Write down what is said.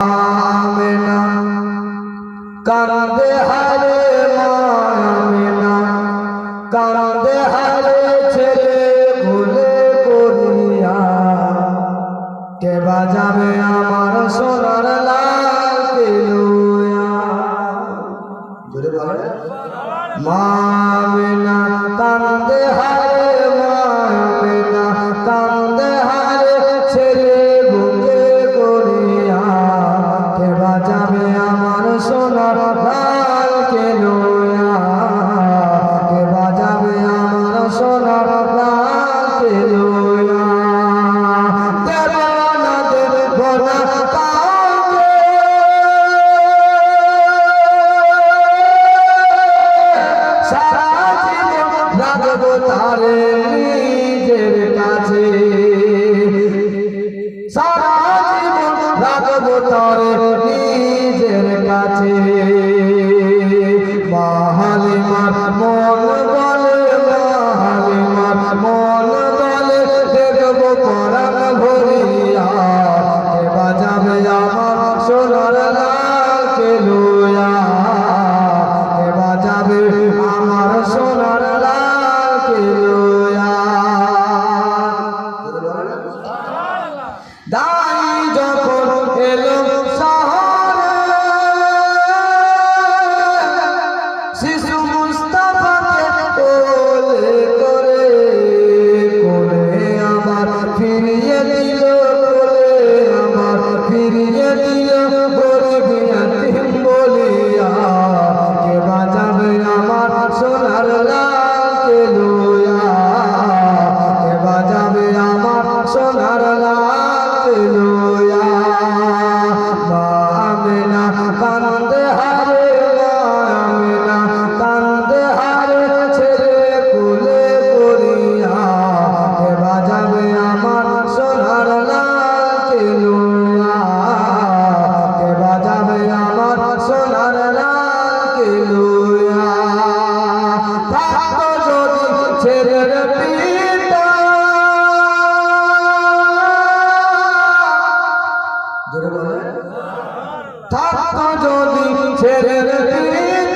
আমেনা কান্দে হারে মা আমেনা কান্দে হারে ছেলে ভুলে করিয়া কে বাজাবে আমার সোনার লালকে লইয়া জোরে বলে মা আমেনা কান্দে হারে মা আমেনা কান্দে হারে ছেলে বুকে করিয়া কে বাজাবে আমার সোনার লালকে লইয়া কে বাজাবে আমার সোনার লালকে লইয়া দেব না দেব না কাউকে সারা জীবন রাখবো তারে নিজের কাছে সারা জীবন রাখবো তারে নিজের কাছে মাহালিমার মন বলে মাহালিমার মন বলে দেখবো পরাণ ভরিয়া কে বাজাবে আমার সোনার লালকে লইয়া কে বাজাবে আমার সোনার লালকে লইয়া দাই যখন এলো শহরে শিশু মুস্তাফাকে কোলে করে কোলে আমার ফিরিয়ে দিল কোলে আমার ফিরিয়ে দিল গরিব ইয়াতীম বলিয়া কে বাজাবে আমার সোনার লালকে লইয়া কে বাজাবে আমার সোনার লালকে লইয়া মা আমেনা কান্দে হারে মা আমেনা কান্দে হারে ছেলে কোলে করিয়া কে বাজাবে আমার সোনার লালকে লইয়া কে বাজাবে আমার সোনার লালকে লইয়া থাকতো যদি ছেলের পিতা জোরে বলে থাকতো যদি ছেলের পিতা